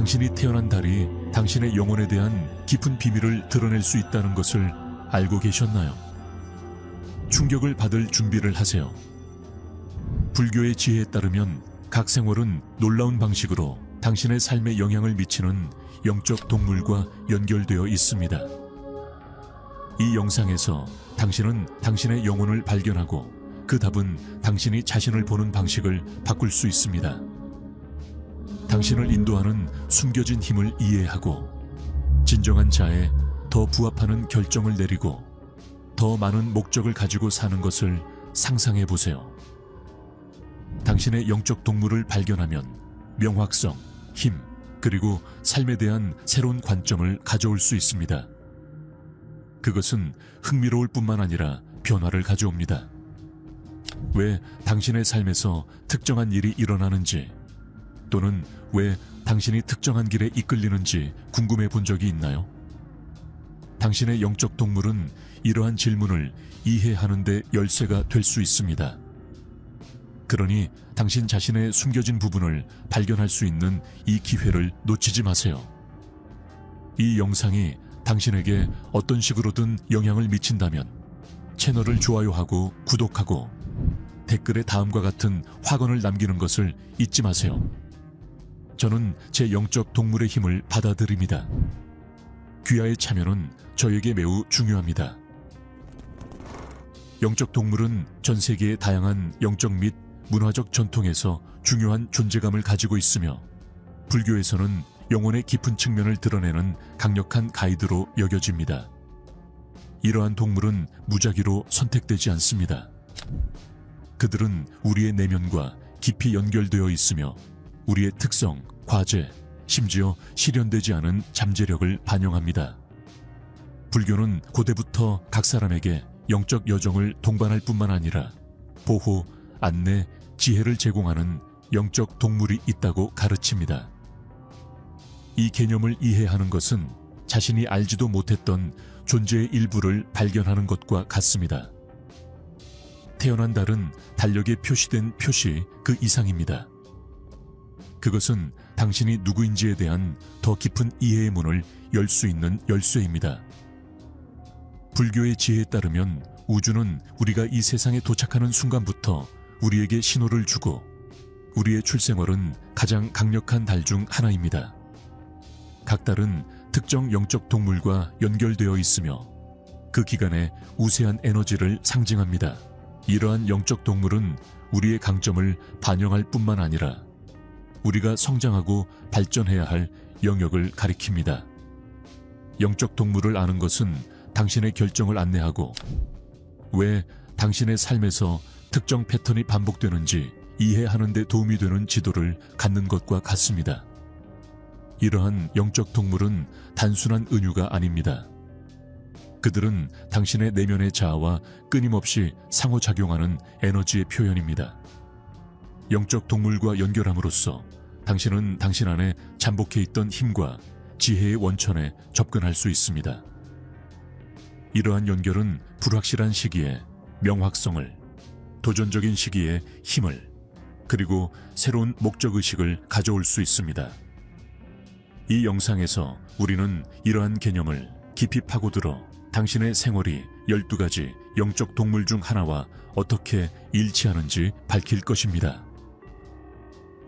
당신이 태어난 달이 당신의 영혼에 대한 깊은 비밀을 드러낼 수 있다는 것을 알고 계셨나요? 충격을 받을 준비를 하세요. 불교의 지혜에 따르면 각 생월은 놀라운 방식으로 당신의 삶에 영향을 미치는 영적 동물과 연결되어 있습니다. 이 영상에서 당신은 당신의 영혼을 발견하고 그 답은 당신이 자신을 보는 방식을 바꿀 수 있습니다. 당신을 인도하는 숨겨진 힘을 이해하고 진정한 자에 더 부합하는 결정을 내리고 더 많은 목적을 가지고 사는 것을 상상해 보세요. 당신의 영적 동물을 발견하면 명확성, 힘, 그리고 삶에 대한 새로운 관점을 가져올 수 있습니다. 그것은 흥미로울 뿐만 아니라 변화를 가져옵니다. 왜 당신의 삶에서 특정한 일이 일어나는지 또는 왜 당신이 특정한 길에 이끌리는지 궁금해 본 적이 있나요? 당신의 영적 동물은 이러한 질문을 이해하는 데 열쇠가 될 수 있습니다. 그러니 당신 자신의 숨겨진 부분을 발견할 수 있는 이 기회를 놓치지 마세요. 이 영상이 당신에게 어떤 식으로든 영향을 미친다면 채널을 좋아요하고 구독하고 댓글에 다음과 같은 확언을 남기는 것을 잊지 마세요. 저는 제 영적 동물의 힘을 받아들입니다. 귀하의 참여는 저에게 매우 중요합니다. 영적 동물은 전 세계의 다양한 영적 및 문화적 전통에서 중요한 존재감을 가지고 있으며 불교에서는 영혼의 깊은 측면을 드러내는 강력한 가이드로 여겨집니다. 이러한 동물은 무작위로 선택되지 않습니다. 그들은 우리의 내면과 깊이 연결되어 있으며 우리의 특성, 과제, 심지어 실현되지 않은 잠재력을 반영합니다. 불교는 고대부터 각 사람에게 영적 여정을 동반할 뿐만 아니라 보호, 안내, 지혜를 제공하는 영적 동물이 있다고 가르칩니다. 이 개념을 이해하는 것은 자신이 알지도 못했던 존재의 일부를 발견하는 것과 같습니다. 태어난 달은 달력에 표시된 표시 그 이상입니다. 그것은 당신이 누구인지에 대한 더 깊은 이해의 문을 열 수 있는 열쇠입니다. 불교의 지혜에 따르면 우주는 우리가 이 세상에 도착하는 순간부터 우리에게 신호를 주고 우리의 출생월은 가장 강력한 달 중 하나입니다. 각 달은 특정 영적 동물과 연결되어 있으며 그 기간의 우세한 에너지를 상징합니다. 이러한 영적 동물은 우리의 강점을 반영할 뿐만 아니라 우리가 성장하고 발전해야 할 영역을 가리킵니다. 영적 동물을 아는 것은 당신의 결정을 안내하고 왜 당신의 삶에서 특정 패턴이 반복되는지 이해하는 데 도움이 되는 지도를 갖는 것과 같습니다. 이러한 영적 동물은 단순한 은유가 아닙니다. 그들은 당신의 내면의 자아와 끊임없이 상호작용하는 에너지의 표현입니다. 영적 동물과 연결함으로써 당신은 당신 안에 잠복해 있던 힘과 지혜의 원천에 접근할 수 있습니다. 이러한 연결은 불확실한 시기에 명확성을, 도전적인 시기에 힘을, 그리고 새로운 목적의식을 가져올 수 있습니다. 이 영상에서 우리는 이러한 개념을 깊이 파고들어 당신의 생활이 12가지 영적 동물 중 하나와 어떻게 일치하는지 밝힐 것입니다.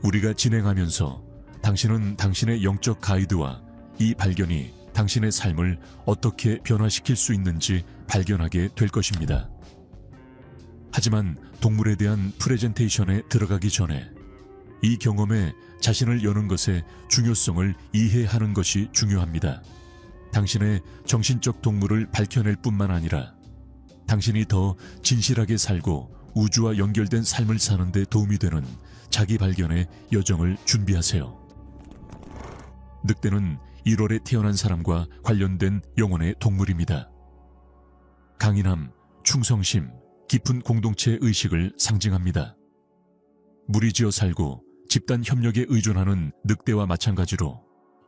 우리가 진행하면서 당신은 당신의 영적 가이드와 이 발견이 당신의 삶을 어떻게 변화시킬 수 있는지 발견하게 될 것입니다. 하지만 동물에 대한 프레젠테이션에 들어가기 전에 이 경험에 자신을 여는 것의 중요성을 이해하는 것이 중요합니다. 당신의 정신적 동물을 밝혀낼 뿐만 아니라 당신이 더 진실하게 살고 우주와 연결된 삶을 사는 데 도움이 되는 자기 발견의 여정을 준비하세요. 늑대는 1월에 태어난 사람과 관련된 영혼의 동물입니다. 강인함, 충성심, 깊은 공동체 의식을 상징합니다. 무리지어 살고 집단 협력에 의존하는 늑대와 마찬가지로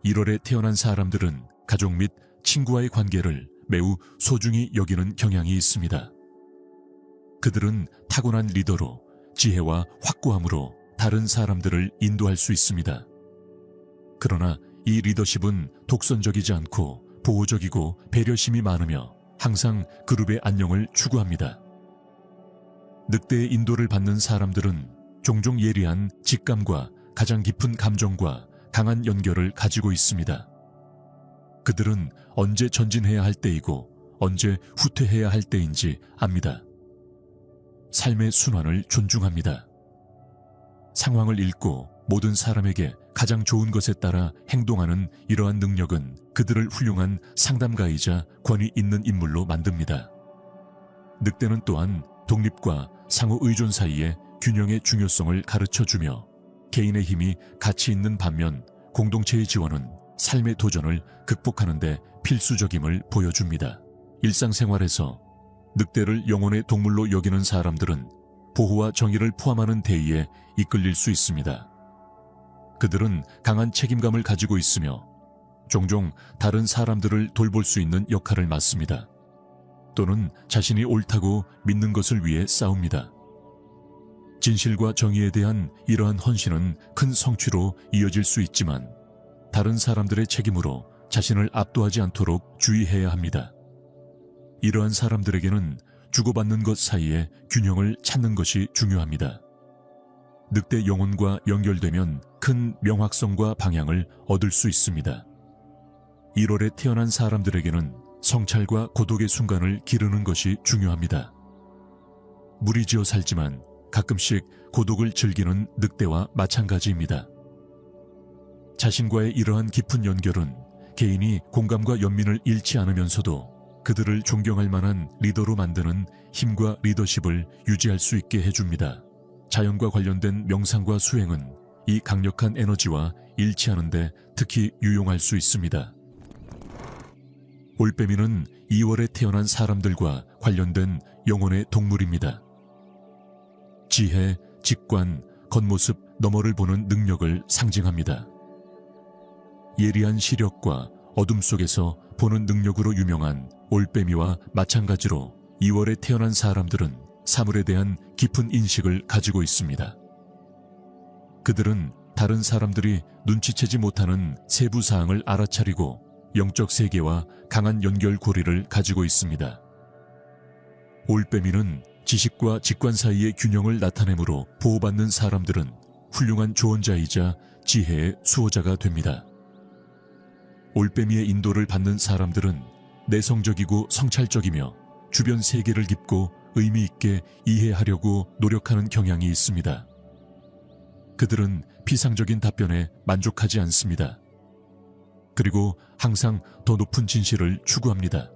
1월에 태어난 사람들은 가족 및 친구와의 관계를 매우 소중히 여기는 경향이 있습니다. 그들은 타고난 리더로 지혜와 확고함으로 다른 사람들을 인도할 수 있습니다. 그러나 이 리더십은 독선적이지 않고 보호적이고 배려심이 많으며 항상 그룹의 안녕을 추구합니다. 늑대의 인도를 받는 사람들은 종종 예리한 직감과 가장 깊은 감정과 강한 연결을 가지고 있습니다. 그들은 언제 전진해야 할 때이고 언제 후퇴해야 할 때인지 압니다. 삶의 순환을 존중합니다. 상황을 읽고 모든 사람에게 가장 좋은 것에 따라 행동하는 이러한 능력은 그들을 훌륭한 상담가이자 권위 있는 인물로 만듭니다. 늑대는 또한 독립과 상호 의존 사이의 균형의 중요성을 가르쳐주며 개인의 힘이 가치 있는 반면 공동체의 지원은 삶의 도전을 극복하는 데 필수적임을 보여줍니다. 일상생활에서 늑대를 영혼의 동물로 여기는 사람들은 보호와 정의를 포함하는 대의에 이끌릴 수 있습니다. 그들은 강한 책임감을 가지고 있으며 종종 다른 사람들을 돌볼 수 있는 역할을 맡습니다. 또는 자신이 옳다고 믿는 것을 위해 싸웁니다. 진실과 정의에 대한 이러한 헌신은 큰 성취로 이어질 수 있지만 다른 사람들의 책임으로 자신을 압도하지 않도록 주의해야 합니다. 이러한 사람들에게는 주고받는 것 사이에 균형을 찾는 것이 중요합니다. 늑대 영혼과 연결되면 큰 명확성과 방향을 얻을 수 있습니다. 1월에 태어난 사람들에게는 성찰과 고독의 순간을 기르는 것이 중요합니다. 무리지어 살지만 가끔씩 고독을 즐기는 늑대와 마찬가지입니다. 자신과의 이러한 깊은 연결은 개인이 공감과 연민을 잃지 않으면서도 그들을 존경할 만한 리더로 만드는 힘과 리더십을 유지할 수 있게 해줍니다. 자연과 관련된 명상과 수행은 이 강력한 에너지와 일치하는 데 특히 유용할 수 있습니다. 올빼미는 2월에 태어난 사람들과 관련된 영혼의 동물입니다. 지혜, 직관, 겉모습 너머를 보는 능력을 상징합니다. 예리한 시력과 어둠 속에서 보는 능력으로 유명한 올빼미와 마찬가지로 2월에 태어난 사람들은 사물에 대한 깊은 인식을 가지고 있습니다. 그들은 다른 사람들이 눈치채지 못하는 세부 사항을 알아차리고 영적 세계와 강한 연결고리를 가지고 있습니다. 올빼미는 지식과 직관 사이의 균형을 나타내므로 보호받는 사람들은 훌륭한 조언자이자 지혜의 수호자가 됩니다. 올빼미의 인도를 받는 사람들은 내성적이고 성찰적이며 주변 세계를 깊고 의미 있게 이해하려고 노력하는 경향이 있습니다. 그들은 피상적인 답변에 만족하지 않습니다. 그리고 항상 더 높은 진실을 추구합니다.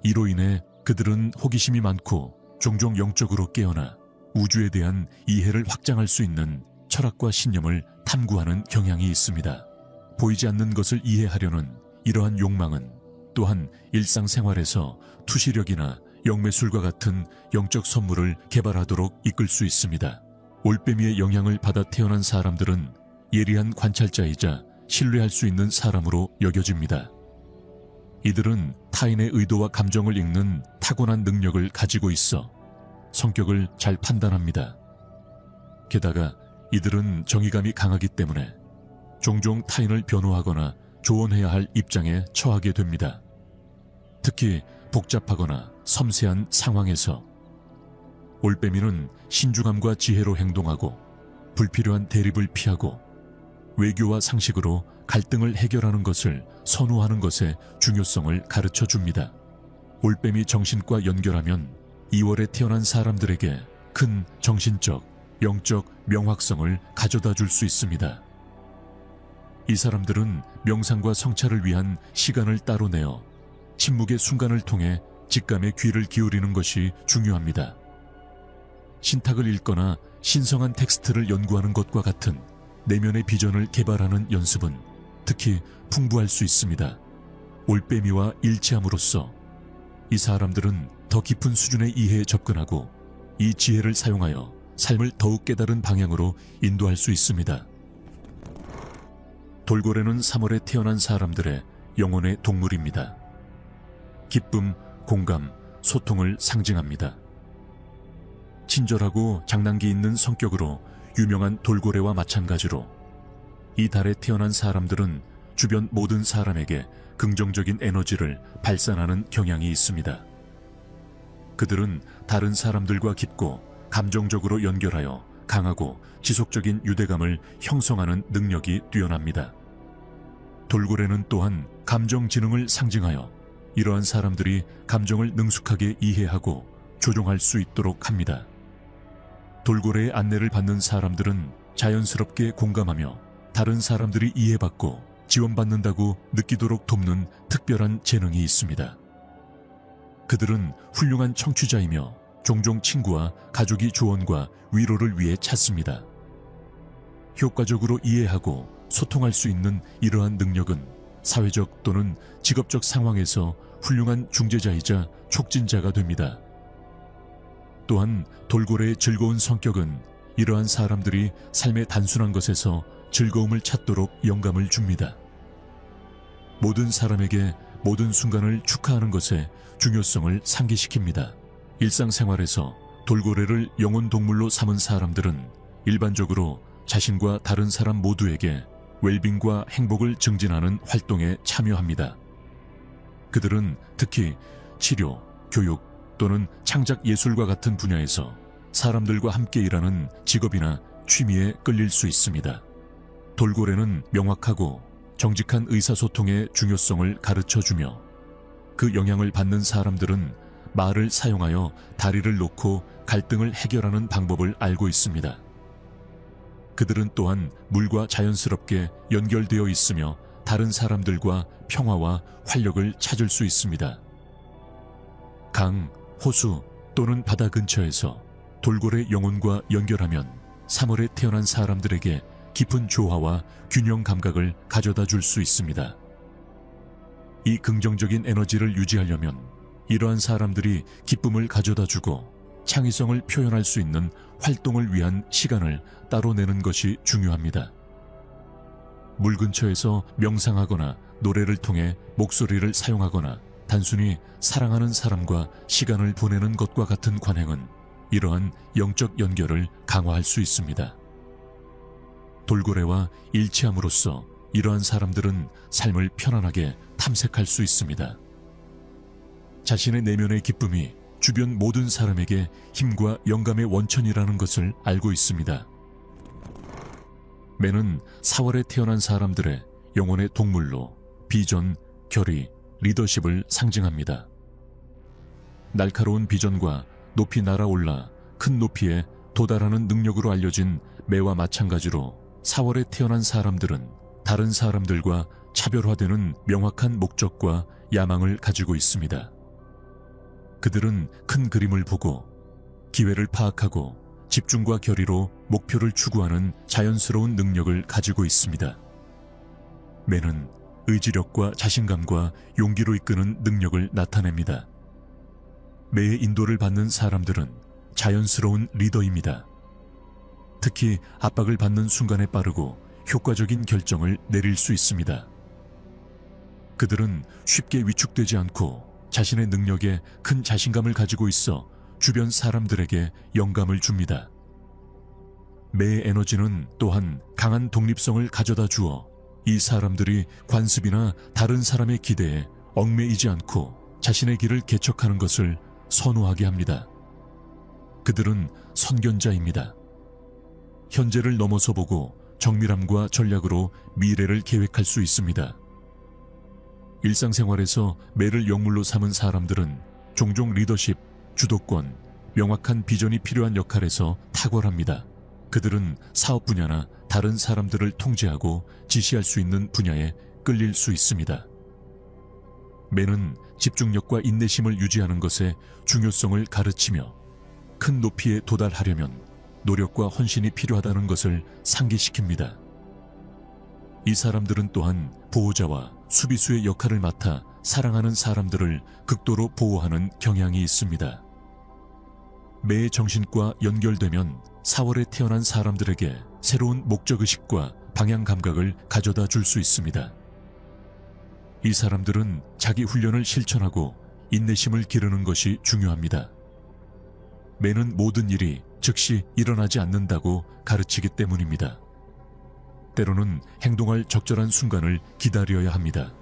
이로 인해 그들은 호기심이 많고 종종 영적으로 깨어나 우주에 대한 이해를 확장할 수 있는 철학과 신념을 탐구하는 경향이 있습니다. 보이지 않는 것을 이해하려는 이러한 욕망은 또한 일상생활에서 투시력이나 영매술과 같은 영적 선물을 개발하도록 이끌 수 있습니다. 올빼미의 영향을 받아 태어난 사람들은 예리한 관찰자이자 신뢰할 수 있는 사람으로 여겨집니다. 이들은 타인의 의도와 감정을 읽는 타고난 능력을 가지고 있어 성격을 잘 판단합니다. 게다가 이들은 정의감이 강하기 때문에 종종 타인을 변호하거나 조언해야 할 입장에 처하게 됩니다. 특히 복잡하거나 섬세한 상황에서 올빼미는 신중함과 지혜로 행동하고 불필요한 대립을 피하고 외교와 상식으로 갈등을 해결하는 것을 선호하는 것의 중요성을 가르쳐 줍니다. 올빼미 정신과 연결하면 2월에 태어난 사람들에게 큰 정신적, 영적 명확성을 가져다 줄 수 있습니다. 이 사람들은 명상과 성찰을 위한 시간을 따로 내어 침묵의 순간을 통해 직감에 귀를 기울이는 것이 중요합니다. 신탁을 읽거나 신성한 텍스트를 연구하는 것과 같은 내면의 비전을 개발하는 연습은 특히 풍부할 수 있습니다. 올빼미와 일치함으로써 이 사람들은 더 깊은 수준의 이해에 접근하고 이 지혜를 사용하여 삶을 더욱 깨달은 방향으로 인도할 수 있습니다. 돌고래는 3월에 태어난 사람들의 영혼의 동물입니다. 기쁨, 공감, 소통을 상징합니다. 친절하고 장난기 있는 성격으로 유명한 돌고래와 마찬가지로 이 달에 태어난 사람들은 주변 모든 사람에게 긍정적인 에너지를 발산하는 경향이 있습니다. 그들은 다른 사람들과 깊고 감정적으로 연결하여 강하고 지속적인 유대감을 형성하는 능력이 뛰어납니다. 돌고래는 또한 감정 지능을 상징하여 이러한 사람들이 감정을 능숙하게 이해하고 조종할 수 있도록 합니다. 돌고래의 안내를 받는 사람들은 자연스럽게 공감하며 다른 사람들이 이해받고 지원받는다고 느끼도록 돕는 특별한 재능이 있습니다. 그들은 훌륭한 청취자이며 종종 친구와 가족이 조언과 위로를 위해 찾습니다. 효과적으로 이해하고 소통할 수 있는 이러한 능력은 사회적 또는 직업적 상황에서 훌륭한 중재자이자 촉진자가 됩니다. 또한 돌고래의 즐거운 성격은 이러한 사람들이 삶의 단순한 것에서 즐거움을 찾도록 영감을 줍니다. 모든 사람에게 모든 순간을 축하하는 것의 중요성을 상기시킵니다. 일상생활에서 돌고래를 영혼 동물로 삼은 사람들은 일반적으로 자신과 다른 사람 모두에게 웰빙과 행복을 증진하는 활동에 참여합니다. 그들은 특히 치료, 교육 또는 창작 예술과 같은 분야에서 사람들과 함께 일하는 직업이나 취미에 끌릴 수 있습니다. 돌고래는 명확하고 정직한 의사소통의 중요성을 가르쳐주며 그 영향을 받는 사람들은 말을 사용하여 다리를 놓고 갈등을 해결하는 방법을 알고 있습니다. 그들은 또한 물과 자연스럽게 연결되어 있으며 다른 사람들과 평화와 활력을 찾을 수 있습니다. 강, 호수 또는 바다 근처에서 돌고래 영혼과 연결하면 3월에 태어난 사람들에게 깊은 조화와 균형 감각을 가져다 줄 수 있습니다. 이 긍정적인 에너지를 유지하려면 이러한 사람들이 기쁨을 가져다 주고 창의성을 표현할 수 있는 활동을 위한 시간을 따로 내는 것이 중요합니다. 물 근처에서 명상하거나 노래를 통해 목소리를 사용하거나 단순히 사랑하는 사람과 시간을 보내는 것과 같은 관행은 이러한 영적 연결을 강화할 수 있습니다. 돌고래와 일치함으로써 이러한 사람들은 삶을 편안하게 탐색할 수 있습니다. 자신의 내면의 기쁨이 주변 모든 사람에게 힘과 영감의 원천이라는 것을 알고 있습니다. 매는 4월에 태어난 사람들의 영혼의 동물로 비전, 결의, 리더십을 상징합니다. 날카로운 비전과 높이 날아올라 큰 높이에 도달하는 능력으로 알려진 매와 마찬가지로 4월에 태어난 사람들은 다른 사람들과 차별화되는 명확한 목적과 야망을 가지고 있습니다. 그들은 큰 그림을 보고 기회를 파악하고 집중과 결의로 목표를 추구하는 자연스러운 능력을 가지고 있습니다. 매는 의지력과 자신감과 용기로 이끄는 능력을 나타냅니다. 매의 인도를 받는 사람들은 자연스러운 리더입니다. 특히 압박을 받는 순간에 빠르고 효과적인 결정을 내릴 수 있습니다. 그들은 쉽게 위축되지 않고 자신의 능력에 큰 자신감을 가지고 있어 주변 사람들에게 영감을 줍니다. 매의 에너지는 또한 강한 독립성을 가져다 주어 이 사람들이 관습이나 다른 사람의 기대에 얽매이지 않고 자신의 길을 개척하는 것을 선호하게 합니다. 그들은 선견자입니다. 현재를 넘어서 보고 정밀함과 전략으로 미래를 계획할 수 있습니다. 일상생활에서 매를 영물로 삼은 사람들은 종종 리더십, 주도권, 명확한 비전이 필요한 역할에서 탁월합니다. 그들은 사업 분야나 다른 사람들을 통제하고 지시할 수 있는 분야에 끌릴 수 있습니다. 매는 집중력과 인내심을 유지하는 것의 중요성을 가르치며 큰 높이에 도달하려면 노력과 헌신이 필요하다는 것을 상기시킵니다. 이 사람들은 또한 보호자와 수비수의 역할을 맡아 사랑하는 사람들을 극도로 보호하는 경향이 있습니다. 매의 정신과 연결되면 4월에 태어난 사람들에게 새로운 목적의식과 방향 감각을 가져다 줄 수 있습니다. 이 사람들은 자기 훈련을 실천하고 인내심을 기르는 것이 중요합니다. 매는 모든 일이 즉시 일어나지 않는다고 가르치기 때문입니다. 때로는 행동할 적절한 순간을 기다려야 합니다.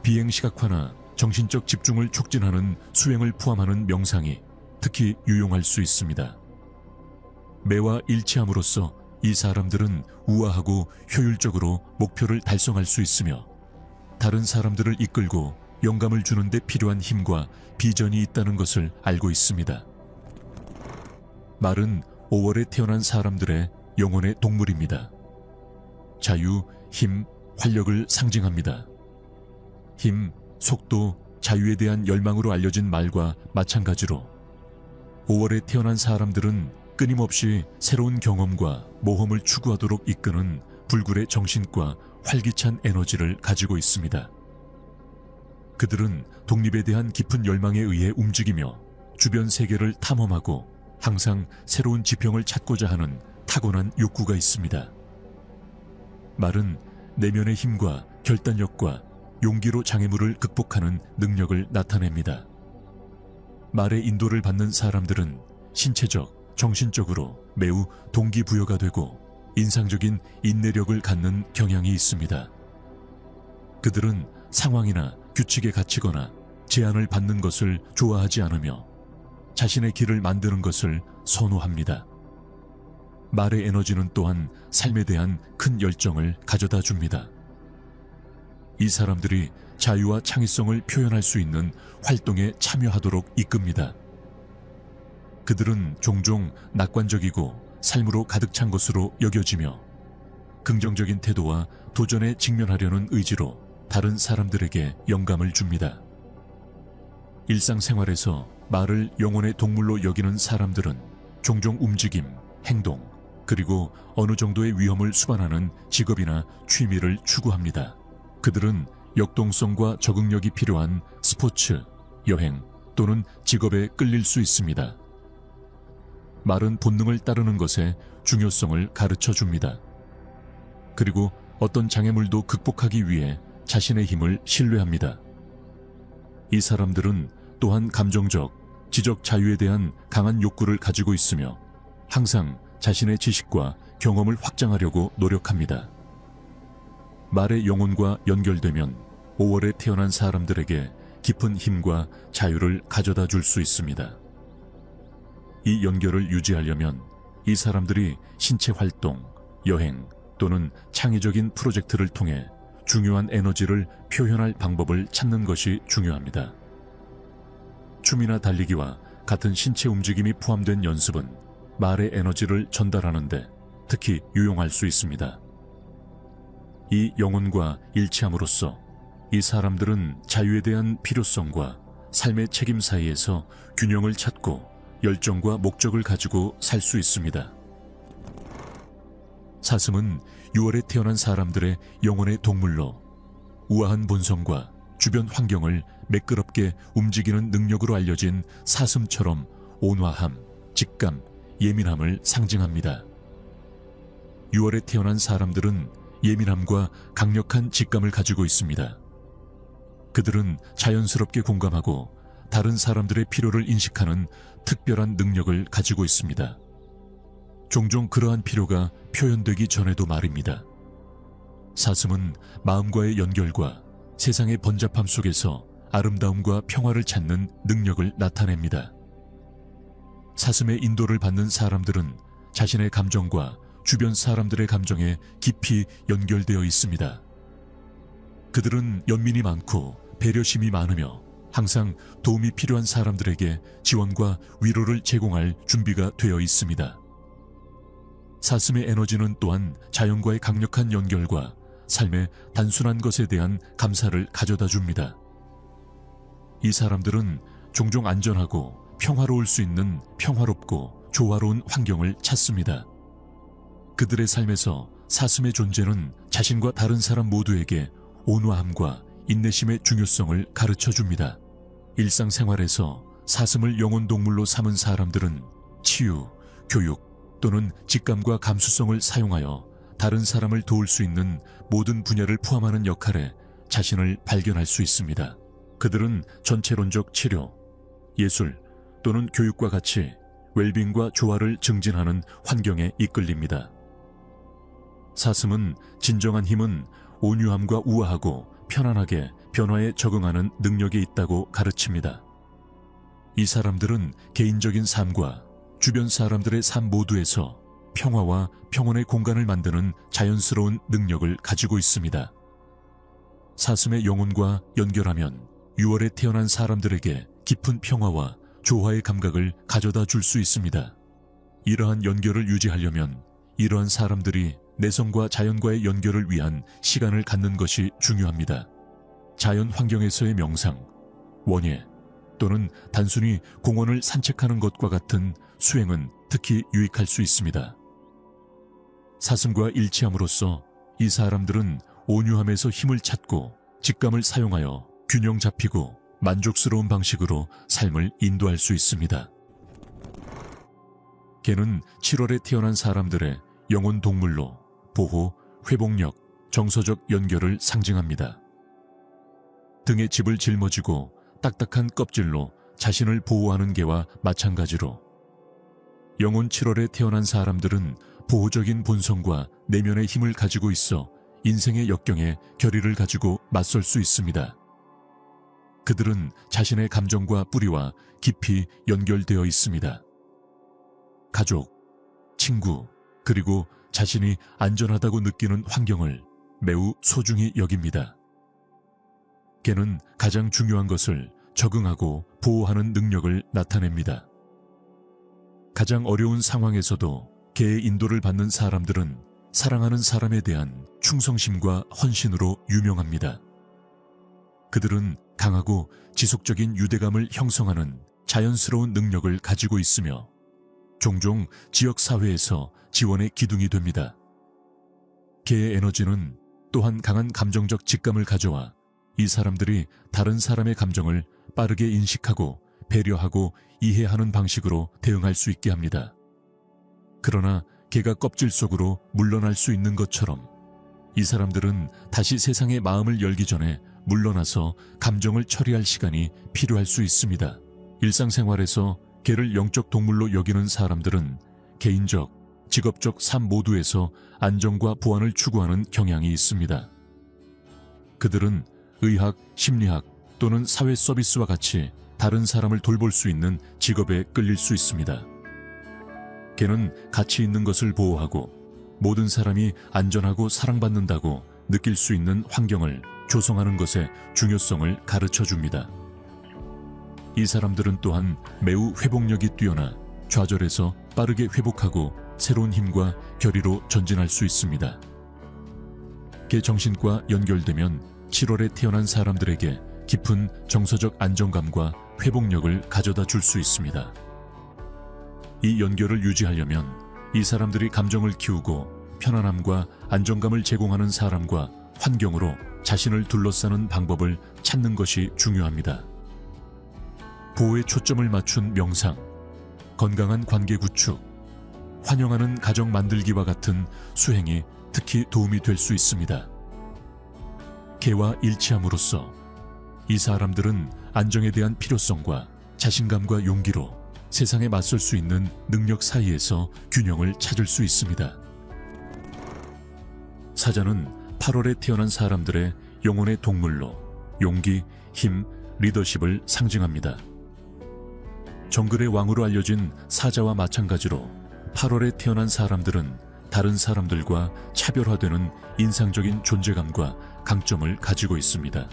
비행 시각화나 정신적 집중을 촉진하는 수행을 포함하는 명상이 특히 유용할 수 있습니다. 매와 일치함으로써 이 사람들은 우아하고 효율적으로 목표를 달성할 수 있으며 다른 사람들을 이끌고 영감을 주는 데 필요한 힘과 비전이 있다는 것을 알고 있습니다. 말은 5월에 태어난 사람들의 영혼의 동물입니다. 자유, 힘, 활력을 상징합니다. 힘, 속도, 자유에 대한 열망으로 알려진 말과 마찬가지로 5월에 태어난 사람들은 끊임없이 새로운 경험과 모험을 추구하도록 이끄는 불굴의 정신과 활기찬 에너지를 가지고 있습니다. 그들은 독립에 대한 깊은 열망에 의해 움직이며 주변 세계를 탐험하고 항상 새로운 지평을 찾고자 하는 타고난 욕구가 있습니다. 말은 내면의 힘과 결단력과 용기로 장애물을 극복하는 능력을 나타냅니다. 말의 인도를 받는 사람들은 신체적, 정신적으로 매우 동기부여가 되고 인상적인 인내력을 갖는 경향이 있습니다. 그들은 상황이나 규칙에 갇히거나 제한을 받는 것을 좋아하지 않으며 자신의 길을 만드는 것을 선호합니다. 말의 에너지는 또한 삶에 대한 큰 열정을 가져다 줍니다. 이 사람들이 자유와 창의성을 표현할 수 있는 활동에 참여하도록 이끕니다. 그들은 종종 낙관적이고 삶으로 가득 찬 것으로 여겨지며 긍정적인 태도와 도전에 직면하려는 의지로 다른 사람들에게 영감을 줍니다. 일상생활에서 말을 영혼의 동물로 여기는 사람들은 종종 움직임, 행동, 그리고 어느 정도의 위험을 수반하는 직업이나 취미를 추구합니다. 그들은 역동성과 적응력이 필요한 스포츠, 여행 또는 직업에 끌릴 수 있습니다. 말은 본능을 따르는 것의 중요성을 가르쳐 줍니다. 그리고 어떤 장애물도 극복하기 위해 자신의 힘을 신뢰합니다. 이 사람들은 또한 감정적, 지적 자유에 대한 강한 욕구를 가지고 있으며 항상 자신의 지식과 경험을 확장하려고 노력합니다. 말의 영혼과 연결되면 5월에 태어난 사람들에게 깊은 힘과 자유를 가져다 줄 수 있습니다. 이 연결을 유지하려면 이 사람들이 신체 활동, 여행 또는 창의적인 프로젝트를 통해 중요한 에너지를 표현할 방법을 찾는 것이 중요합니다. 춤이나 달리기와 같은 신체 움직임이 포함된 연습은 말의 에너지를 전달하는데 특히 유용할 수 있습니다. 이 영혼과 일치함으로써 이 사람들은 자유에 대한 필요성과 삶의 책임 사이에서 균형을 찾고 열정과 목적을 가지고 살 수 있습니다. 사슴은 6월에 태어난 사람들의 영혼의 동물로 우아한 본성과 주변 환경을 매끄럽게 움직이는 능력으로 알려진 사슴처럼 온화함, 직감, 예민함을 상징합니다. 6월에 태어난 사람들은 예민함과 강력한 직감을 가지고 있습니다. 그들은 자연스럽게 공감하고 다른 사람들의 필요를 인식하는 특별한 능력을 가지고 있습니다. 종종 그러한 필요가 표현되기 전에도 말입니다. 사슴은 마음과의 연결과 세상의 번잡함 속에서 아름다움과 평화를 찾는 능력을 나타냅니다. 사슴의 인도를 받는 사람들은 자신의 감정과 주변 사람들의 감정에 깊이 연결되어 있습니다. 그들은 연민이 많고 배려심이 많으며 항상 도움이 필요한 사람들에게 지원과 위로를 제공할 준비가 되어 있습니다. 사슴의 에너지는 또한 자연과의 강력한 연결과 삶의 단순한 것에 대한 감사를 가져다 줍니다. 이 사람들은 종종 안전하고 평화로울 수 있는 평화롭고 조화로운 환경을 찾습니다. 그들의 삶에서 사슴의 존재는 자신과 다른 사람 모두에게 온화함과 인내심의 중요성을 가르쳐 줍니다. 일상생활에서 사슴을 영혼동물로 삼은 사람들은 치유, 교육 또는 직감과 감수성을 사용하여 다른 사람을 도울 수 있는 모든 분야를 포함하는 역할에 자신을 발견할 수 있습니다. 그들은 전체론적 치료, 예술 또는 교육과 같이 웰빙과 조화를 증진하는 환경에 이끌립니다. 사슴은 진정한 힘은 온유함과 우아하고 편안하게 변화에 적응하는 능력이 있다고 가르칩니다. 이 사람들은 개인적인 삶과 주변 사람들의 삶 모두에서 평화와 평온의 공간을 만드는 자연스러운 능력을 가지고 있습니다. 사슴의 영혼과 연결하면 6월에 태어난 사람들에게 깊은 평화와 조화의 감각을 가져다 줄 수 있습니다. 이러한 연결을 유지하려면 이러한 사람들이 내성과 자연과의 연결을 위한 시간을 갖는 것이 중요합니다. 자연 환경에서의 명상, 원예 또는 단순히 공원을 산책하는 것과 같은 수행은 특히 유익할 수 있습니다. 사슴과 일치함으로써 이 사람들은 온유함에서 힘을 찾고 직감을 사용하여 균형 잡히고 만족스러운 방식으로 삶을 인도할 수 있습니다. 개는 7월에 태어난 사람들의 영혼 동물로 보호, 회복력, 정서적 연결을 상징합니다. 등에 집을 짊어지고 딱딱한 껍질로 자신을 보호하는 개와 마찬가지로 영혼 7월에 태어난 사람들은 보호적인 본성과 내면의 힘을 가지고 있어 인생의 역경에 결의를 가지고 맞설 수 있습니다. 그들은 자신의 감정과 뿌리와 깊이 연결되어 있습니다. 가족, 친구, 그리고 자신이 안전하다고 느끼는 환경을 매우 소중히 여깁니다. 개는 가장 중요한 것을 적응하고 보호하는 능력을 나타냅니다. 가장 어려운 상황에서도 개의 인도를 받는 사람들은 사랑하는 사람에 대한 충성심과 헌신으로 유명합니다. 그들은 강하고 지속적인 유대감을 형성하는 자연스러운 능력을 가지고 있으며 종종 지역 사회에서 지원의 기둥이 됩니다. 개의 에너지는 또한 강한 감정적 직감을 가져와 이 사람들이 다른 사람의 감정을 빠르게 인식하고 배려하고 이해하는 방식으로 대응할 수 있게 합니다. 그러나 개가 껍질 속으로 물러날 수 있는 것처럼 이 사람들은 다시 세상의 마음을 열기 전에 물러나서 감정을 처리할 시간이 필요할 수 있습니다. 일상생활에서 개를 영적 동물로 여기는 사람들은 개인적, 직업적 삶 모두에서 안정과 보안을 추구하는 경향이 있습니다. 그들은 의학, 심리학 또는 사회 서비스와 같이 다른 사람을 돌볼 수 있는 직업에 끌릴 수 있습니다. 개는 가치 있는 것을 보호하고 모든 사람이 안전하고 사랑받는다고 느낄 수 있는 환경을 조성하는 것의 중요성을 가르쳐 줍니다. 이 사람들은 또한 매우 회복력이 뛰어나 좌절에서 빠르게 회복하고 새로운 힘과 결의로 전진할 수 있습니다. 개 정신과 연결되면 7월에 태어난 사람들에게 깊은 정서적 안정감과 회복력을 가져다 줄 수 있습니다. 이 연결을 유지하려면 이 사람들이 감정을 키우고 편안함과 안정감을 제공하는 사람과 환경으로 자신을 둘러싸는 방법을 찾는 것이 중요합니다. 보호에 초점을 맞춘 명상, 건강한 관계 구축, 환영하는 가정 만들기와 같은 수행이 특히 도움이 될 수 있습니다. 개와 일치함으로써 이 사람들은 안정에 대한 필요성과 자신감과 용기로 세상에 맞설 수 있는 능력 사이에서 균형을 찾을 수 있습니다. 사자는 8월에 태어난 사람들의 영혼의 동물로 용기, 힘, 리더십을 상징합니다. 정글의 왕으로 알려진 사자와 마찬가지로 8월에 태어난 사람들은 다른 사람들과 차별화되는 인상적인 존재감과 강점을 가지고 있습니다.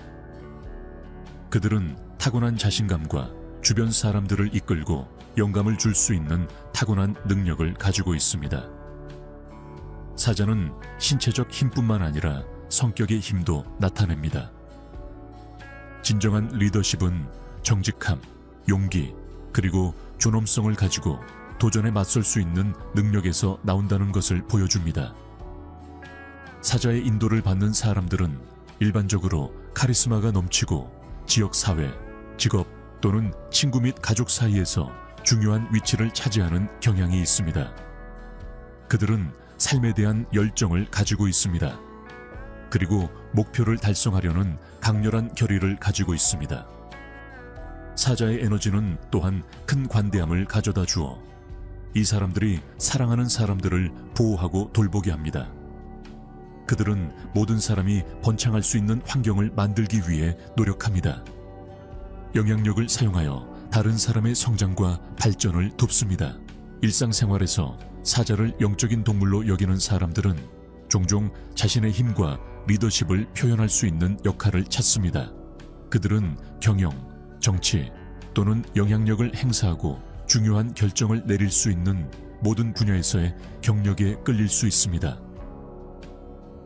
그들은 타고난 자신감과 주변 사람들을 이끌고 영감을 줄 수 있는 타고난 능력을 가지고 있습니다. 사자는 신체적 힘뿐만 아니라 성격의 힘도 나타냅니다. 진정한 리더십은 정직함, 용기, 그리고 존엄성을 가지고 도전에 맞설 수 있는 능력에서 나온다는 것을 보여줍니다. 사자의 인도를 받는 사람들은 일반적으로 카리스마가 넘치고 지역사회, 직업 또는 친구 및 가족 사이에서 중요한 위치를 차지하는 경향이 있습니다. 그들은 삶에 대한 열정을 가지고 있습니다. 그리고 목표를 달성하려는 강렬한 결의를 가지고 있습니다. 사자의 에너지는 또한 큰 관대함을 가져다 주어 이 사람들이 사랑하는 사람들을 보호하고 돌보게 합니다. 그들은 모든 사람이 번창할 수 있는 환경을 만들기 위해 노력합니다. 영향력을 사용하여 다른 사람의 성장과 발전을 돕습니다. 일상생활에서 사자를 영적인 동물로 여기는 사람들은 종종 자신의 힘과 리더십을 표현할 수 있는 역할을 찾습니다. 그들은 경영, 정치 또는 영향력을 행사하고 중요한 결정을 내릴 수 있는 모든 분야에서의 경력에 끌릴 수 있습니다.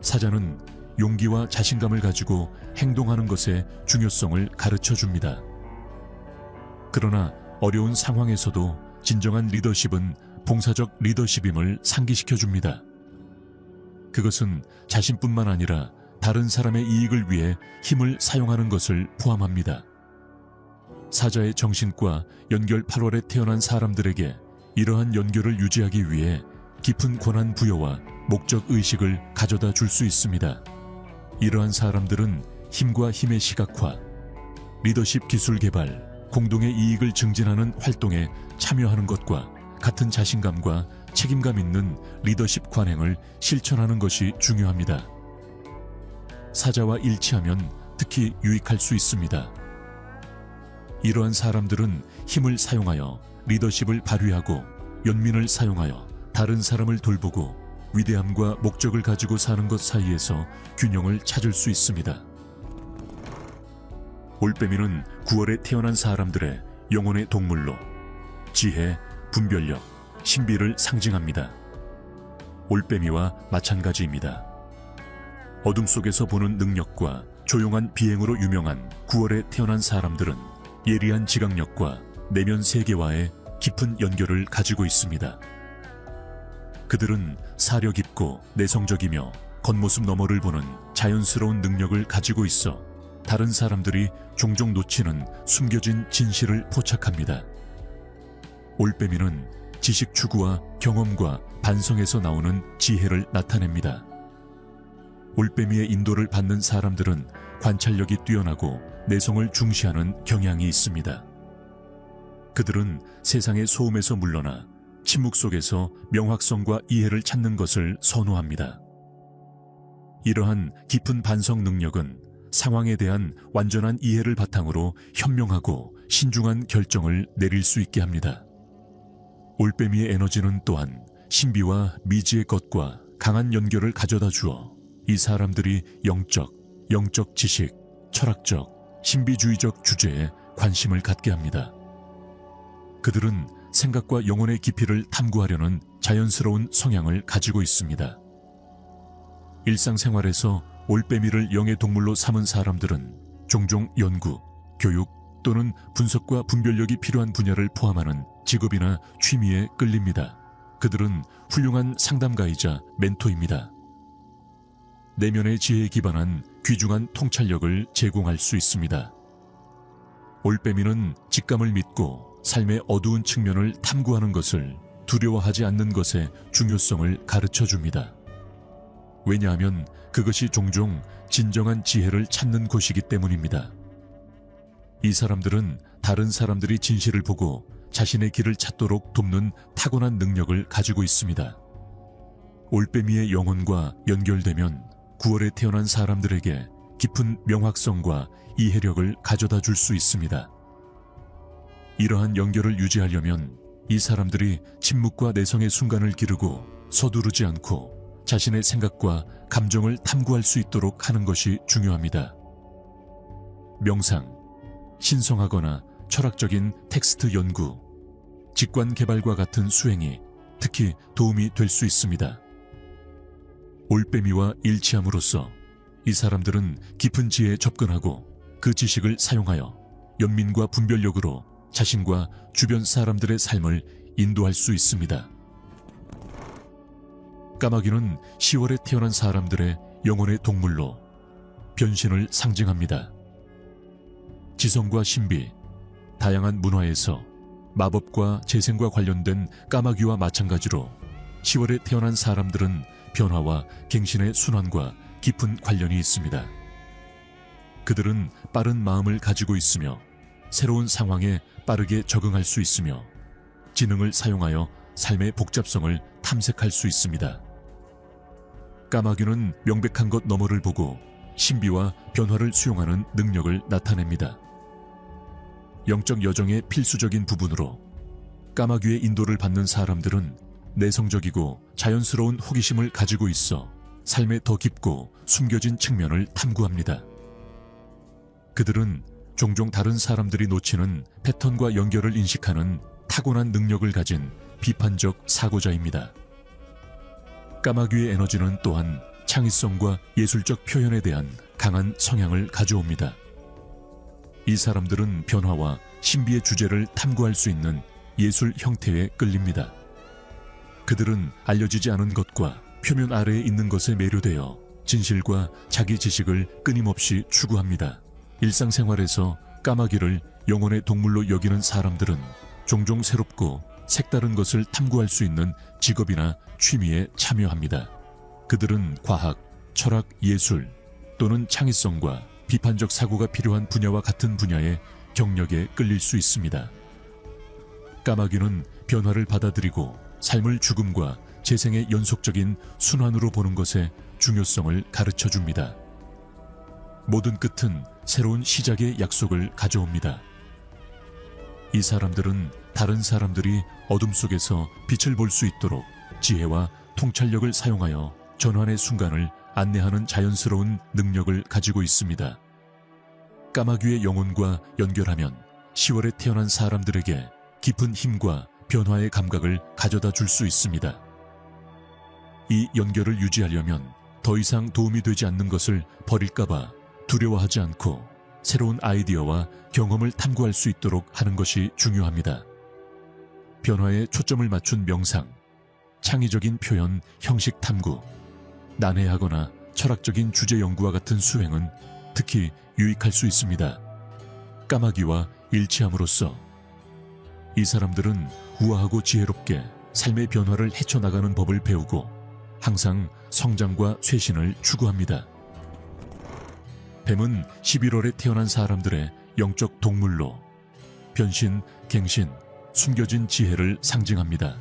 사자는 용기와 자신감을 가지고 행동하는 것의 중요성을 가르쳐 줍니다. 그러나 어려운 상황에서도 진정한 리더십은 봉사적 리더십임을 상기시켜 줍니다. 그것은 자신뿐만 아니라 다른 사람의 이익을 위해 힘을 사용하는 것을 포함합니다. 사자의 정신과 연결 8월에 태어난 사람들에게 이러한 연결을 유지하기 위해 깊은 권한 부여와 목적 의식을 가져다 줄 수 있습니다. 이러한 사람들은 힘과 힘의 시각화, 리더십 기술 개발, 공동의 이익을 증진하는 활동에 참여하는 것과 같은 자신감과 책임감 있는 리더십 관행을 실천하는 것이 중요합니다. 사자와 일치하면 특히 유익할 수 있습니다. 이러한 사람들은 힘을 사용하여 리더십을 발휘하고 연민을 사용하여 다른 사람을 돌보고 위대함과 목적을 가지고 사는 것 사이에서 균형을 찾을 수 있습니다. 올빼미는 9월에 태어난 사람들의 영혼의 동물로 지혜, 분별력, 신비를 상징합니다. 올빼미와 마찬가지입니다. 어둠 속에서 보는 능력과 조용한 비행으로 유명한 9월에 태어난 사람들은 예리한 지각력과 내면 세계와의 깊은 연결을 가지고 있습니다. 그들은 사려 깊고 내성적이며 겉모습 너머를 보는 자연스러운 능력을 가지고 있어 다른 사람들이 종종 놓치는 숨겨진 진실을 포착합니다. 올빼미는 지식 추구와 경험과 반성에서 나오는 지혜를 나타냅니다. 올빼미의 인도를 받는 사람들은 관찰력이 뛰어나고 내성을 중시하는 경향이 있습니다. 그들은 세상의 소음에서 물러나 침묵 속에서 명확성과 이해를 찾는 것을 선호합니다. 이러한 깊은 반성 능력은 상황에 대한 완전한 이해를 바탕으로 현명하고 신중한 결정을 내릴 수 있게 합니다. 올빼미의 에너지는 또한 신비와 미지의 것과 강한 연결을 가져다 주어 이 사람들이 영적 지식, 철학적, 신비주의적 주제에 관심을 갖게 합니다. 그들은 생각과 영혼의 깊이를 탐구하려는 자연스러운 성향을 가지고 있습니다. 일상생활에서 올빼미를 영의 동물로 삼은 사람들은 종종 연구, 교육 또는 분석과 분별력이 필요한 분야를 포함하는 직업이나 취미에 끌립니다. 그들은 훌륭한 상담가이자 멘토입니다. 내면의 지혜에 기반한 귀중한 통찰력을 제공할 수 있습니다. 올빼미는 직감을 믿고 삶의 어두운 측면을 탐구하는 것을 두려워하지 않는 것의 중요성을 가르쳐 줍니다. 왜냐하면 그것이 종종 진정한 지혜를 찾는 곳이기 때문입니다. 이 사람들은 다른 사람들이 진실을 보고 자신의 길을 찾도록 돕는 타고난 능력을 가지고 있습니다. 올빼미의 영혼과 연결되면 9월에 태어난 사람들에게 깊은 명확성과 이해력을 가져다 줄 수 있습니다. 이러한 연결을 유지하려면 이 사람들이 침묵과 내성의 순간을 기르고 서두르지 않고 자신의 생각과 감정을 탐구할 수 있도록 하는 것이 중요합니다. 명상, 신성하거나 철학적인 텍스트 연구, 직관 개발과 같은 수행이 특히 도움이 될 수 있습니다. 올빼미와 일치함으로써 이 사람들은 깊은 지혜에 접근하고 그 지식을 사용하여 연민과 분별력으로 자신과 주변 사람들의 삶을 인도할 수 있습니다. 까마귀는 10월에 태어난 사람들의 영혼의 동물로 변신을 상징합니다. 지성과 신비, 다양한 문화에서 마법과 재생과 관련된 까마귀와 마찬가지로 10월에 태어난 사람들은 변화와 갱신의 순환과 깊은 관련이 있습니다. 그들은 빠른 마음을 가지고 있으며 새로운 상황에 빠르게 적응할 수 있으며 지능을 사용하여 삶의 복잡성을 탐색할 수 있습니다. 까마귀는 명백한 것 너머를 보고 신비와 변화를 수용하는 능력을 나타냅니다. 영적 여정의 필수적인 부분으로 까마귀의 인도를 받는 사람들은 내성적이고 자연스러운 호기심을 가지고 있어 삶에 더 깊고 숨겨진 측면을 탐구합니다. 그들은 종종 다른 사람들이 놓치는 패턴과 연결을 인식하는 타고난 능력을 가진 비판적 사고자입니다. 까마귀의 에너지는 또한 창의성과 예술적 표현에 대한 강한 성향을 가져옵니다. 이 사람들은 변화와 신비의 주제를 탐구할 수 있는 예술 형태에 끌립니다. 그들은 알려지지 않은 것과 표면 아래에 있는 것에 매료되어 진실과 자기 지식을 끊임없이 추구합니다. 일상생활에서 까마귀를 영혼의 동물로 여기는 사람들은 종종 새롭고 색다른 것을 탐구할 수 있는 직업이나 취미에 참여합니다. 그들은 과학, 철학, 예술 또는 창의성과 비판적 사고가 필요한 분야와 같은 분야의 경력에 끌릴 수 있습니다. 까마귀는 변화를 받아들이고 삶을 죽음과 재생의 연속적인 순환으로 보는 것의 중요성을 가르쳐 줍니다. 모든 끝은 새로운 시작의 약속을 가져옵니다. 이 사람들은 다른 사람들이 어둠 속에서 빛을 볼 수 있도록 지혜와 통찰력을 사용하여 전환의 순간을 안내하는 자연스러운 능력을 가지고 있습니다. 까마귀의 영혼과 연결하면 10월에 태어난 사람들에게 깊은 힘과 변화의 감각을 가져다 줄 수 있습니다. 이 연결을 유지하려면 더 이상 도움이 되지 않는 것을 버릴까봐 두려워하지 않고 새로운 아이디어와 경험을 탐구할 수 있도록 하는 것이 중요합니다. 변화에 초점을 맞춘 명상, 창의적인 표현, 형식 탐구, 난해하거나 철학적인 주제 연구와 같은 수행은 특히 유익할 수 있습니다. 까마귀와 일치함으로써 이 사람들은 우아하고 지혜롭게 삶의 변화를 헤쳐나가는 법을 배우고 항상 성장과 쇄신을 추구합니다. 뱀은 11월에 태어난 사람들의 영적 동물로 변신, 갱신, 숨겨진 지혜를 상징합니다.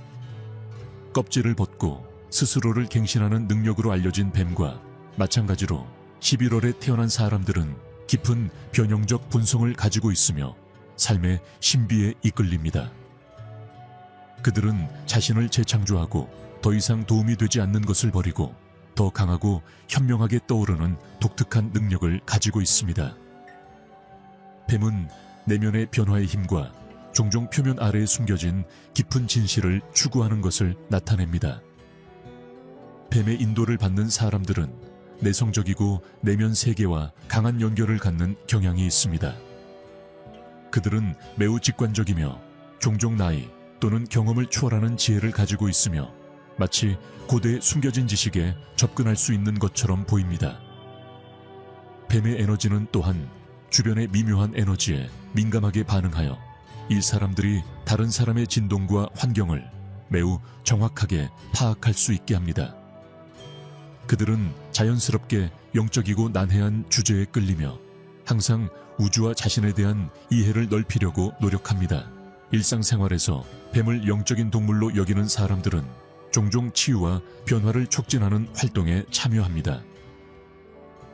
껍질을 벗고 스스로를 갱신하는 능력으로 알려진 뱀과 마찬가지로 11월에 태어난 사람들은 깊은 변형적 본성을 가지고 있으며 삶의 신비에 이끌립니다. 그들은 자신을 재창조하고 더 이상 도움이 되지 않는 것을 버리고 더 강하고 현명하게 떠오르는 독특한 능력을 가지고 있습니다. 뱀은 내면의 변화의 힘과 종종 표면 아래에 숨겨진 깊은 진실을 추구하는 것을 나타냅니다. 뱀의 인도를 받는 사람들은 내성적이고 내면 세계와 강한 연결을 갖는 경향이 있습니다. 그들은 매우 직관적이며 종종 나이 또는 경험을 초월하는 지혜를 가지고 있으며 마치 고대의 숨겨진 지식에 접근할 수 있는 것처럼 보입니다. 뱀의 에너지는 또한 주변의 미묘한 에너지에 민감하게 반응하여 이 사람들이 다른 사람의 진동과 환경을 매우 정확하게 파악할 수 있게 합니다. 그들은 자연스럽게 영적이고 난해한 주제에 끌리며 항상 우주와 자신에 대한 이해를 넓히려고 노력합니다. 일상생활에서 뱀을 영적인 동물로 여기는 사람들은 종종 치유와 변화를 촉진하는 활동에 참여합니다.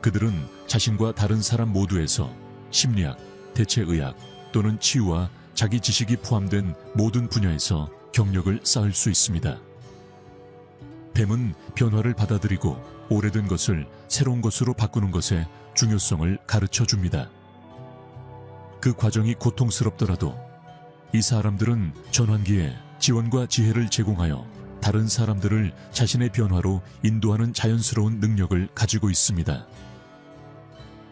그들은 자신과 다른 사람 모두에서 심리학, 대체의학 또는 치유와 자기 지식이 포함된 모든 분야에서 경력을 쌓을 수 있습니다. 뱀은 변화를 받아들이고 오래된 것을 새로운 것으로 바꾸는 것의 중요성을 가르쳐 줍니다. 그 과정이 고통스럽더라도 이 사람들은 전환기에 지원과 지혜를 제공하여 다른 사람들을 자신의 변화로 인도하는 자연스러운 능력을 가지고 있습니다.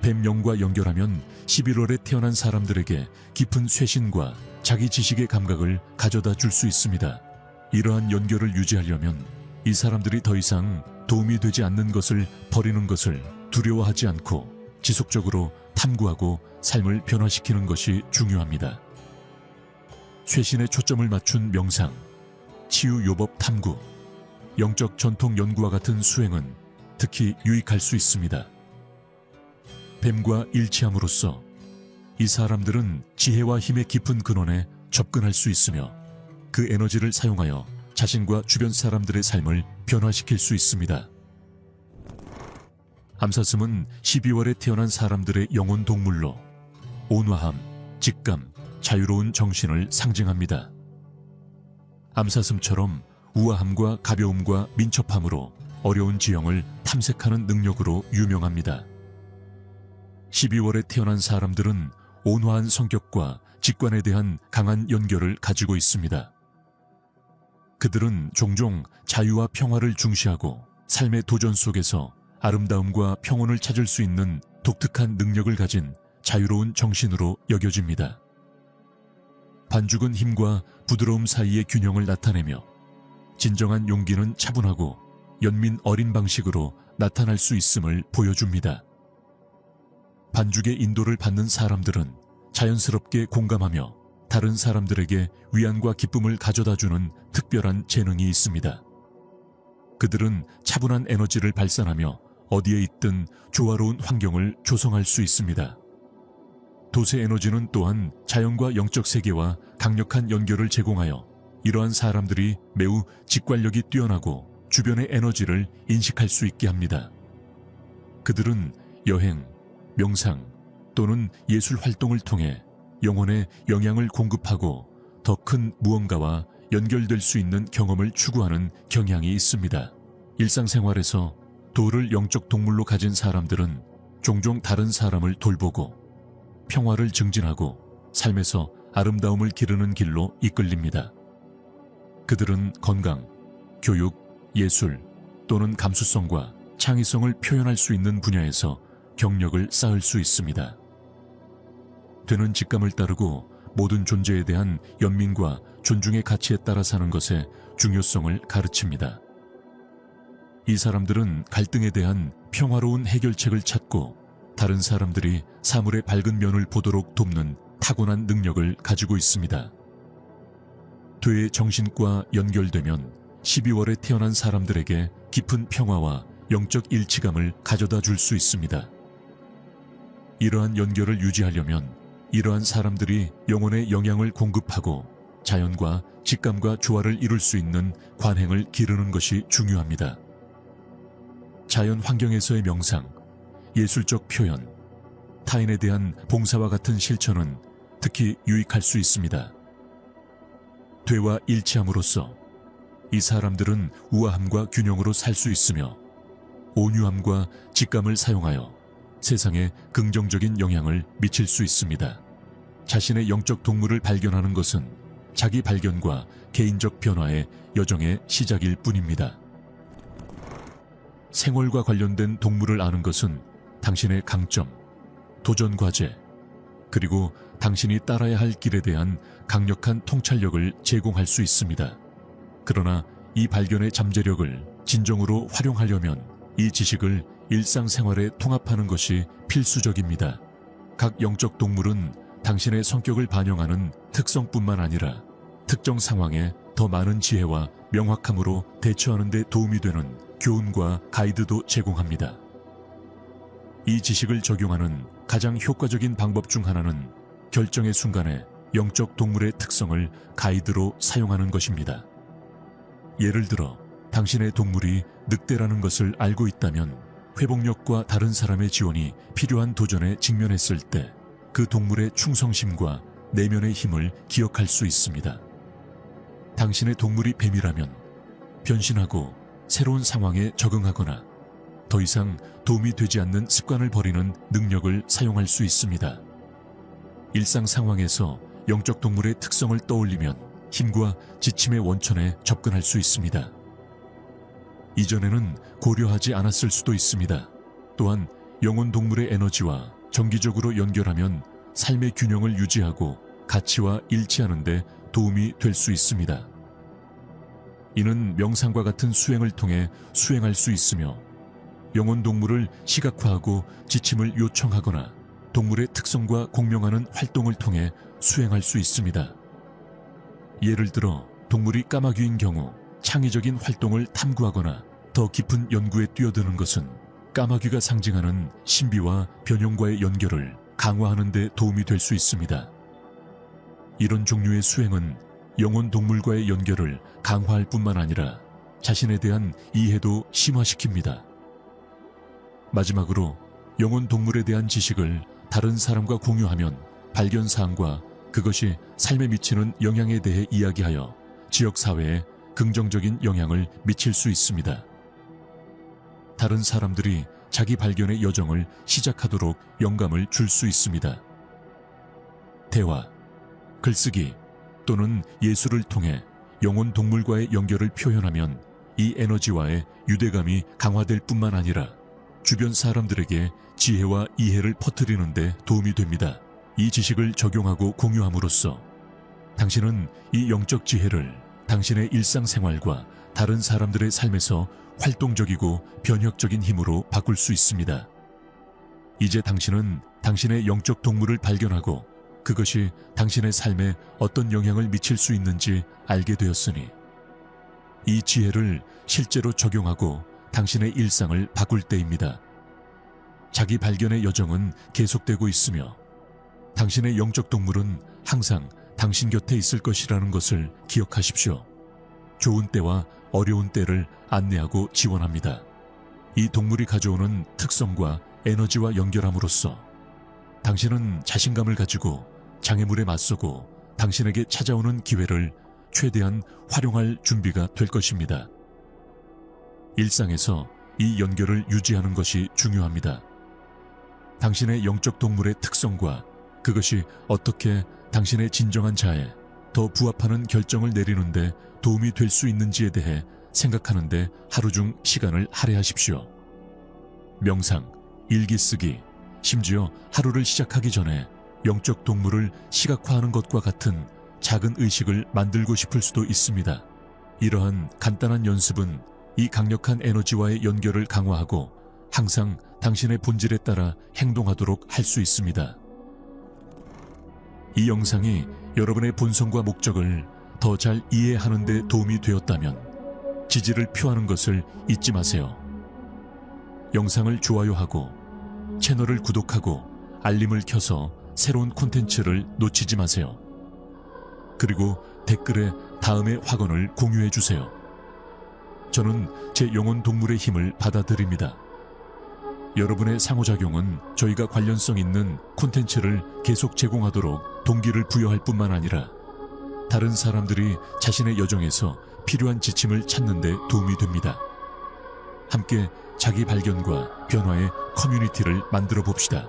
뱀영과 연결하면 11월에 태어난 사람들에게 깊은 쇄신과 자기 지식의 감각을 가져다 줄 수 있습니다. 이러한 연결을 유지하려면 이 사람들이 더 이상 도움이 되지 않는 것을 버리는 것을 두려워하지 않고 지속적으로 탐구하고 삶을 변화시키는 것이 중요합니다. 쇄신에 초점을 맞춘 명상, 치유요법 탐구, 영적 전통 연구와 같은 수행은 특히 유익할 수 있습니다. 뱀과 일치함으로써 이 사람들은 지혜와 힘의 깊은 근원에 접근할 수 있으며 그 에너지를 사용하여 자신과 주변 사람들의 삶을 변화시킬 수 있습니다. 암사슴은 12월에 태어난 사람들의 영혼 동물로 온화함, 직감, 자유로운 정신을 상징합니다. 암사슴처럼 우아함과 가벼움과 민첩함으로 어려운 지형을 탐색하는 능력으로 유명합니다. 12월에 태어난 사람들은 온화한 성격과 직관에 대한 강한 연결을 가지고 있습니다. 그들은 종종 자유와 평화를 중시하고 삶의 도전 속에서 아름다움과 평온을 찾을 수 있는 독특한 능력을 가진 자유로운 정신으로 여겨집니다. 반죽은 힘과 부드러움 사이의 균형을 나타내며 진정한 용기는 차분하고 연민 어린 방식으로 나타날 수 있음을 보여줍니다. 반죽의 인도를 받는 사람들은 자연스럽게 공감하며 다른 사람들에게 위안과 기쁨을 가져다주는 특별한 재능이 있습니다. 그들은 차분한 에너지를 발산하며 어디에 있든 조화로운 환경을 조성할 수 있습니다. 도세 에너지는 또한 자연과 영적 세계와 강력한 연결을 제공하여 이러한 사람들이 매우 직관력이 뛰어나고 주변의 에너지를 인식할 수 있게 합니다. 그들은 여행, 명상 또는 예술 활동을 통해 영혼에 영향을 공급하고 더 큰 무언가와 연결될 수 있는 경험을 추구하는 경향이 있습니다. 일상생활에서 도를 영적 동물로 가진 사람들은 종종 다른 사람을 돌보고 평화를 증진하고 삶에서 아름다움을 기르는 길로 이끌립니다. 그들은 건강, 교육, 예술 또는 감수성과 창의성을 표현할 수 있는 분야에서 경력을 쌓을 수 있습니다. 되는 직감을 따르고 모든 존재에 대한 연민과 존중의 가치에 따라 사는 것의 중요성을 가르칩니다. 이 사람들은 갈등에 대한 평화로운 해결책을 찾고 다른 사람들이 사물의 밝은 면을 보도록 돕는 타고난 능력을 가지고 있습니다. 되의 정신과 연결되면 12월에 태어난 사람들에게 깊은 평화와 영적 일치감을 가져다 줄 수 있습니다. 이러한 연결을 유지하려면 이러한 사람들이 영혼에 영향을 공급하고 자연과 직감과 조화를 이룰 수 있는 관행을 기르는 것이 중요합니다. 자연 환경에서의 명상, 예술적 표현, 타인에 대한 봉사와 같은 실천은 특히 유익할 수 있습니다. 되와 일치함으로써 이 사람들은 우아함과 균형으로 살 수 있으며 온유함과 직감을 사용하여 세상에 긍정적인 영향을 미칠 수 있습니다. 자신의 영적 동물을 발견하는 것은 자기 발견과 개인적 변화의 여정의 시작일 뿐입니다. 생활과 관련된 동물을 아는 것은 당신의 강점, 도전 과제, 그리고 당신이 따라야 할 길에 대한 강력한 통찰력을 제공할 수 있습니다. 그러나 이 발견의 잠재력을 진정으로 활용하려면 이 지식을 일상생활에 통합하는 것이 필수적입니다. 각 영적 동물은 당신의 성격을 반영하는 특성뿐만 아니라 특정 상황에 더 많은 지혜와 명확함으로 대처하는 데 도움이 되는 교훈과 가이드도 제공합니다. 이 지식을 적용하는 가장 효과적인 방법 중 하나는 결정의 순간에 영적 동물의 특성을 가이드로 사용하는 것입니다. 예를 들어 당신의 동물이 늑대라는 것을 알고 있다면 회복력과 다른 사람의 지원이 필요한 도전에 직면했을 때 그 동물의 충성심과 내면의 힘을 기억할 수 있습니다. 당신의 동물이 뱀이라면 변신하고 새로운 상황에 적응하거나 더 이상 도움이 되지 않는 습관을 버리는 능력을 사용할 수 있습니다. 일상 상황에서 영적 동물의 특성을 떠올리면 힘과 지침의 원천에 접근할 수 있습니다. 이전에는 고려하지 않았을 수도 있습니다. 또한 영혼 동물의 에너지와 정기적으로 연결하면 삶의 균형을 유지하고 가치와 일치하는 데 도움이 될 수 있습니다. 이는 명상과 같은 수행을 통해 수행할 수 있으며 영혼 동물을 시각화하고 지침을 요청하거나 동물의 특성과 공명하는 활동을 통해 수행할 수 있습니다. 예를 들어 동물이 까마귀인 경우 창의적인 활동을 탐구하거나 더 깊은 연구에 뛰어드는 것은 까마귀가 상징하는 신비와 변형과의 연결을 강화하는 데 도움이 될 수 있습니다. 이런 종류의 수행은 영혼 동물과의 연결을 강화할 뿐만 아니라 자신에 대한 이해도 심화시킵니다. 마지막으로 영혼 동물에 대한 지식을 다른 사람과 공유하면 발견 사항과 그것이 삶에 미치는 영향에 대해 이야기하여 지역 사회에 긍정적인 영향을 미칠 수 있습니다. 다른 사람들이 자기 발견의 여정을 시작하도록 영감을 줄 수 있습니다. 대화, 글쓰기 또는 예술을 통해 영혼 동물과의 연결을 표현하면 이 에너지와의 유대감이 강화될 뿐만 아니라 주변 사람들에게 지혜와 이해를 퍼뜨리는 데 도움이 됩니다. 이 지식을 적용하고 공유함으로써 당신은 이 영적 지혜를 당신의 일상생활과 다른 사람들의 삶에서 활동적이고 변혁적인 힘으로 바꿀 수 있습니다. 이제 당신은 당신의 영적 동물을 발견하고 그것이 당신의 삶에 어떤 영향을 미칠 수 있는지 알게 되었으니 이 지혜를 실제로 적용하고 당신의 일상을 바꿀 때입니다. 자기 발견의 여정은 계속되고 있으며 당신의 영적 동물은 항상 당신 곁에 있을 것이라는 것을 기억하십시오. 좋은 때와 어려운 때를 안내하고 지원합니다. 이 동물이 가져오는 특성과 에너지와 연결함으로써 당신은 자신감을 가지고 장애물에 맞서고 당신에게 찾아오는 기회를 최대한 활용할 준비가 될 것입니다. 일상에서 이 연결을 유지하는 것이 중요합니다. 당신의 영적 동물의 특성과 그것이 어떻게 당신의 진정한 자에 더 부합하는 결정을 내리는데 도움이 될 수 있는지에 대해 생각하는데 하루 중 시간을 할애하십시오. 명상, 일기 쓰기, 심지어 하루를 시작하기 전에 영적 동물을 시각화하는 것과 같은 작은 의식을 만들고 싶을 수도 있습니다. 이러한 간단한 연습은 이 강력한 에너지와의 연결을 강화하고 항상 당신의 본질에 따라 행동하도록 할 수 있습니다. 이 영상이 여러분의 본성과 목적을 더 잘 이해하는 데 도움이 되었다면 지지를 표하는 것을 잊지 마세요. 영상을 좋아요하고 채널을 구독하고 알림을 켜서 새로운 콘텐츠를 놓치지 마세요. 그리고 댓글에 다음의 확언을 공유해 주세요. 저는 제 영혼 동물의 힘을 받아들입니다. 여러분의 상호작용은 저희가 관련성 있는 콘텐츠를 계속 제공하도록 동기를 부여할 뿐만 아니라 다른 사람들이 자신의 여정에서 필요한 지침을 찾는 데 도움이 됩니다. 함께 자기 발견과 변화의 커뮤니티를 만들어 봅시다.